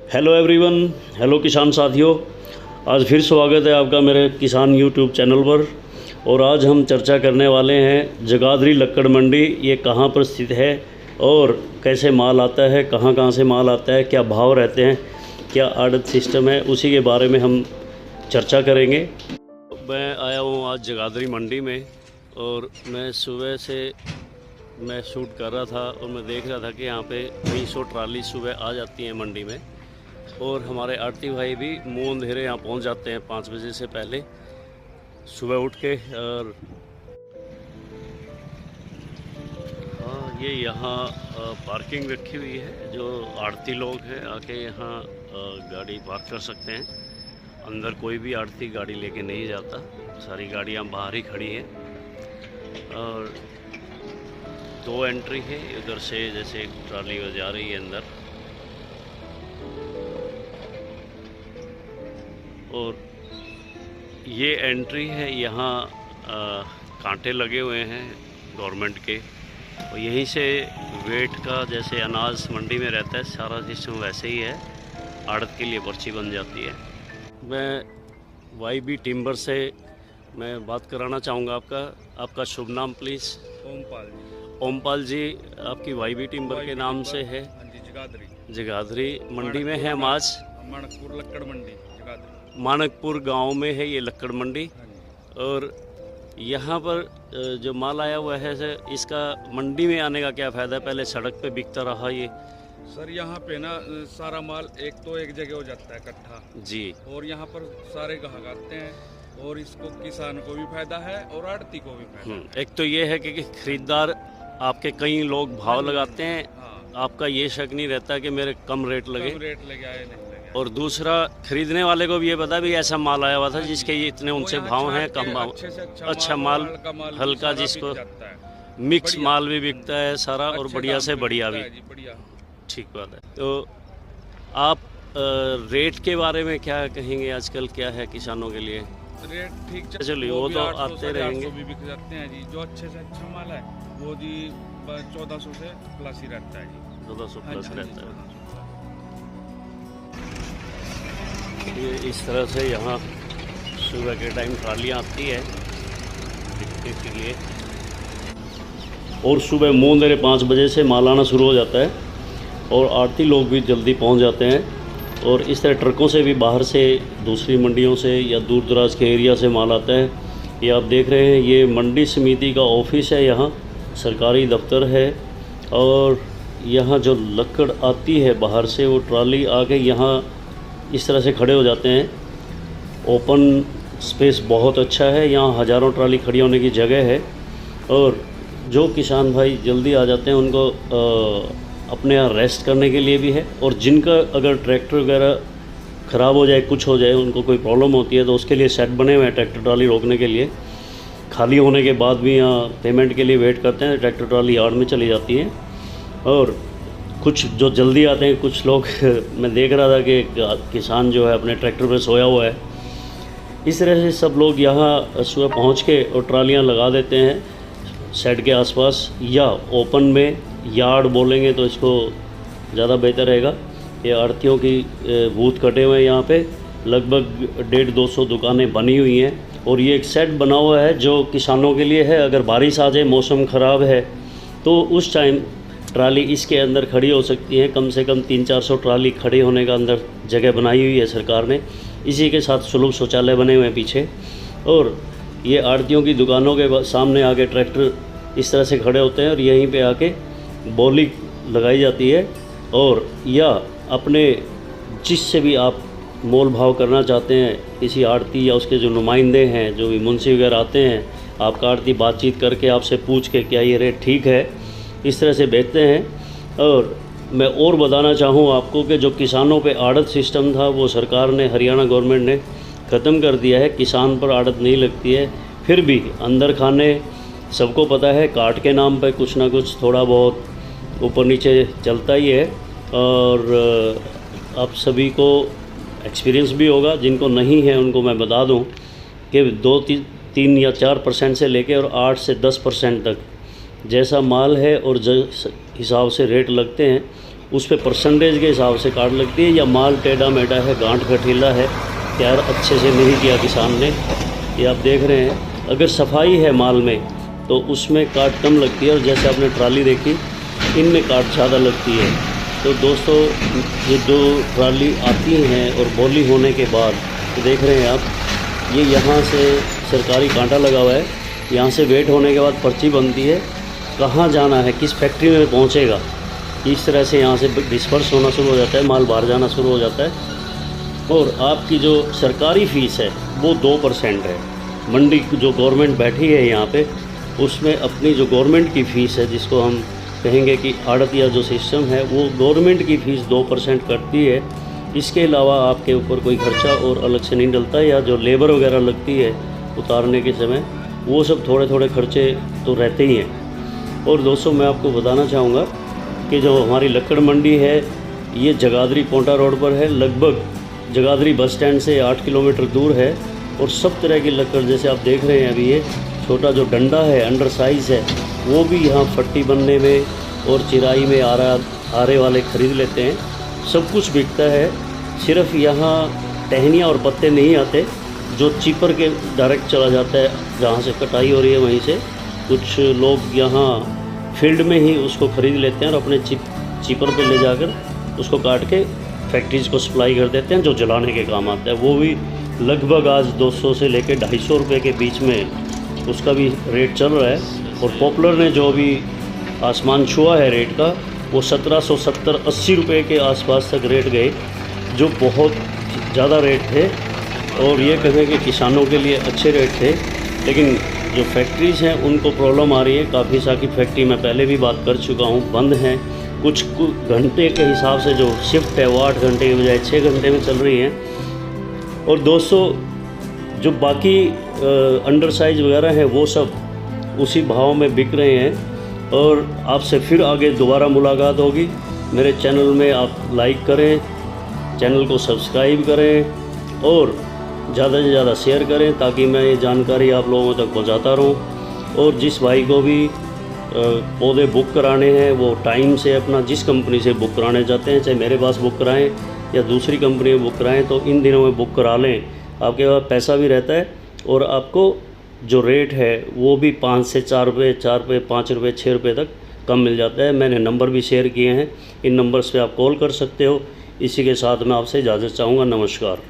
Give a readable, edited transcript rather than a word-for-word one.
Hello everyone, hello किसान साथियों। आज फिर स्वागत है आपका मेरे किसान यूट्यूब चैनल पर। और आज हम चर्चा करने वाले हैं जगाधरी लक्कड़ मंडी, ये कहाँ पर स्थित है और कैसे माल आता है, कहाँ कहाँ से माल आता है, क्या भाव रहते हैं, क्या आड़त सिस्टम है, उसी के बारे में हम चर्चा करेंगे। मैं आया हूँ आज जगाधरी मंडी में और मैं सुबह से शूट कर रहा था और मैं देख रहा था कि यहाँ पे कई सौ ट्राली सुबह आ जाती हैं मंडी में। और हमारे आड़ती भाई भी मुँह अंधेरे यहाँ पहुँच जाते हैं 5 बजे से पहले सुबह उठ के। और हाँ, ये यहाँ पार्किंग रखी हुई है, जो आड़ती लोग हैं आके यहाँ गाड़ी पार्क कर सकते हैं। अंदर कोई भी आड़ती गाड़ी लेके नहीं जाता, सारी गाड़ियाँ बाहर ही खड़ी हैं। और 2 एंट्री है, उधर से जैसे एक ट्राली जा रही है अंदर, और ये एंट्री है। यहाँ कांटे लगे हुए हैं गवर्नमेंट के, और यहीं से वेट का जैसे अनाज मंडी में रहता है सारा सिस्टम वैसे ही है, आड़त के लिए पर्ची बन जाती है। मैं YB टिम्बर से मैं बात कराना चाहूँगा। आपका शुभ नाम प्लीज़? ओमपाल जी। ओमपाल जी, आपकी YB टिम्बर के नाम से है? जगाधरी मंडी में है हम आज। मानकपुर लक्कड़ मंडी जगाधरी, मानकपुर गांव में है ये लक्कड़ मंडी। और यहाँ पर जो माल आया हुआ है सर, इसका मंडी में आने का क्या फ़ायदा है? पहले सड़क पे बिकता रहा ये। सर यहाँ पे ना सारा माल एक जगह हो जाता है इकट्ठा जी, और यहाँ पर सारे ग्राहक आते हैं और इसको किसान को भी फायदा है और आड़ती को भी फायदा है। एक तो ये है कि खरीदार आपके कई लोग भाव लगाते हैं। हाँ। आपका ये शक नहीं रहता कि मेरे कम रेट लगे, कम रेट लगे आए नहीं लगे। और दूसरा खरीदने वाले को भी ये पता भी ऐसा माल आया हुआ था जिसके ये इतने ऊंचे भाव हैं, कम भाव, अच्छा माल, हल्का, जिसको मिक्स माल भी बिकता है सारा, और बढ़िया से बढ़िया भी। ठीक बात है। तो आप रेट के बारे में क्या कहेंगे? आजकल क्या है किसानों के लिए रेट? ठीक चलिए, वो तो आते रहेंगे। भी बिक जाते हैं जी, जो अच्छे से अच्छा माल है वो जी 1400 से प्लस ही रहता है जी। 1400 प्लस रहता है। ये इस तरह से यहाँ सुबह के टाइम ट्रालियाँ आती है बिकने के लिए, और सुबह मुँह अंधेरे 5 बजे से माल आना शुरू हो जाता है और आड़ती लोग भी जल्दी पहुँच जाते हैं। और इस तरह ट्रकों से भी बाहर से दूसरी मंडियों से या दूर दराज के एरिया से माल आता है। ये आप देख रहे हैं, ये मंडी समिति का ऑफिस है, यहाँ सरकारी दफ्तर है। और यहाँ जो लक्कड़ आती है बाहर से, वो ट्राली आके यहाँ इस तरह से खड़े हो जाते हैं। ओपन स्पेस बहुत अच्छा है, यहाँ हज़ारों ट्राली खड़ी होने की जगह है। और जो किसान भाई जल्दी आ जाते हैं उनको अपने यहाँ रेस्ट करने के लिए भी है, और जिनका अगर ट्रैक्टर वगैरह ख़राब हो जाए, कुछ हो जाए, उनको कोई प्रॉब्लम होती है, तो उसके लिए सेट बने हुए हैं ट्रैक्टर ट्राली रोकने के लिए। खाली होने के बाद भी यहाँ पेमेंट के लिए वेट करते हैं, ट्रैक्टर ट्राली यार्ड में चली जाती है। और कुछ जो जल्दी आते हैं, कुछ लोग मैं देख रहा था कि किसान जो है अपने ट्रैक्टर पर सोया हुआ है। इस तरह से सब लोग यहाँ सुबह पहुँच के और ट्रालियाँ लगा देते हैं शेड के आसपास, या ओपन में यार्ड बोलेंगे तो इसको ज़्यादा बेहतर रहेगा। ये आड़तियों की बूथ कटे हुए हैं यहाँ पे, लगभग 150-200 दुकानें बनी हुई हैं। और ये एक सेट बना हुआ है जो किसानों के लिए है। अगर बारिश आ जाए, मौसम ख़राब है, तो उस टाइम ट्राली इसके अंदर खड़ी हो सकती है। कम से कम 300-400 ट्राली खड़ी होने का अंदर जगह बनाई हुई है सरकार ने। इसी के साथ सुलभ शौचालय बने हुए हैं पीछे। और ये आड़तियों की दुकानों के सामने आके ट्रैक्टर इस तरह से खड़े होते हैं और यहीं पे आके बोली लगाई जाती है। और या अपने जिससे भी आप मोल भाव करना चाहते हैं, किसी आड़ती या उसके जो नुमाइंदे हैं, जो भी मुंशी वगैरह आते हैं, आपका आड़ती बातचीत करके आपसे पूछ के क्या ये रेट ठीक है, इस तरह से बेचते हैं। और मैं और बताना चाहूँ आपको कि जो किसानों पे आड़त सिस्टम था, वो सरकार ने, हरियाणा गवर्नमेंट ने ख़त्म कर दिया है। किसान पर आड़त नहीं लगती है। फिर भी अंदर खाने सबको पता है, काट के नाम पे कुछ ना कुछ थोड़ा बहुत ऊपर नीचे चलता ही है। और आप सभी को एक्सपीरियंस भी होगा, जिनको नहीं है उनको मैं बता दूं कि 2-3 या 4% से लेकर और 8 से 10% तक जैसा माल है और जिस हिसाब से रेट लगते हैं उस पर परसेंटेज के हिसाब से कार्ड लगती है, या माल टेढ़ा मेढ़ा है, गांठ गठीला है, तैयार अच्छे से नहीं किया किसान ने, ये आप देख रहे हैं। अगर सफाई है माल में तो उसमें काट कम लगती है, और जैसे आपने ट्राली देखी इनमें काट ज़्यादा लगती है। तो दोस्तों ये दो ट्राली आती हैं और बोली होने के बाद तो देख रहे हैं आप, ये यहाँ से सरकारी कांटा लगा हुआ है, यहाँ से वेट होने के बाद पर्ची बनती है, कहाँ जाना है, किस फैक्ट्री में पहुँचेगा, इस तरह से यहाँ से डिस्पर्स होना शुरू हो जाता है, माल बाहर जाना शुरू हो जाता है। और आपकी जो सरकारी फ़ीस है वो 2% है। मंडी जो गवर्नमेंट बैठी है यहाँ पे, उसमें अपनी जो गवर्नमेंट की फ़ीस है, जिसको हम कहेंगे कि आड़तिया जो सिस्टम है, वो गवर्नमेंट की फ़ीस 2% कटती है। इसके अलावा आपके ऊपर कोई खर्चा और अलग से नहीं डलता है, या जो लेबर वगैरह लगती है उतारने के समय, वो सब थोड़े थोड़े खर्चे तो रहते ही हैं। और दोस्तों मैं आपको बताना चाहूँगा कि जो हमारी लक्कड़ मंडी है ये जगाधरी पोंटा रोड पर है, लगभग जगाधरी बस स्टैंड से 8 किलोमीटर दूर है। और सब तरह की लक्कड़, जैसे आप देख रहे हैं अभी ये छोटा जो डंडा है अंडर साइज़ है, वो भी यहाँ फट्टी बनने में और चिराई में आरे वाले ख़रीद लेते हैं। सब कुछ बिकता है, सिर्फ यहाँ टहनियाँ और पत्ते नहीं आते, जो चीपर के डायरेक्ट चला जाता है, जहाँ से कटाई हो रही है वहीं से। कुछ लोग यहाँ फील्ड में ही उसको ख़रीद लेते हैं और अपने चीपर पे ले जाकर उसको काट के फैक्ट्रीज़ को सप्लाई कर देते हैं, जो जलाने के काम आता है। वो भी लगभग आज 200 से लेकर 250 रुपये के बीच में उसका भी रेट चल रहा है। और पॉपुलर ने जो अभी आसमान छुआ है रेट का, वो 1770-80 रुपये के आसपास तक रेट गए, जो बहुत ज़्यादा रेट थे। और ये कहें कि किसानों के लिए अच्छे रेट थे, लेकिन जो फैक्ट्रीज़ हैं उनको प्रॉब्लम आ रही है। काफ़ी सारी फैक्ट्री मैं पहले भी बात कर चुका हूँ, बंद हैं। कुछ घंटे के हिसाब से जो शिफ्ट है वो 8 घंटे की बजाय 6 घंटे में चल रही हैं। और दोस्तों जो बाकी अंडर साइज़ वगैरह हैं वो सब उसी भाव में बिक रहे हैं। और आपसे फिर आगे दोबारा मुलाकात होगी। मेरे चैनल में आप लाइक करें, चैनल को सब्सक्राइब करें और ज़्यादा से ज़्यादा शेयर करें, ताकि मैं ये जानकारी आप लोगों तक पहुंचाता रहूं। और जिस भाई को भी पौधे बुक कराने हैं, वो टाइम से अपना जिस कंपनी से बुक कराने चाहते हैं, चाहे मेरे पास बुक कराएं या दूसरी कंपनी में बुक कराएं, तो इन दिनों में बुक करा लें। आपके पास पैसा भी रहता है और आपको जो रेट है वो भी 5 से 4 रुपये, 4 रुपये, 5 रुपये, 6 रुपये तक कम मिल जाता है। मैंने नंबर भी शेयर किए हैं, इन नंबर्स पे आप कॉल कर सकते हो। इसी के साथ मैं आपसे इजाज़त चाहूँगा। नमस्कार।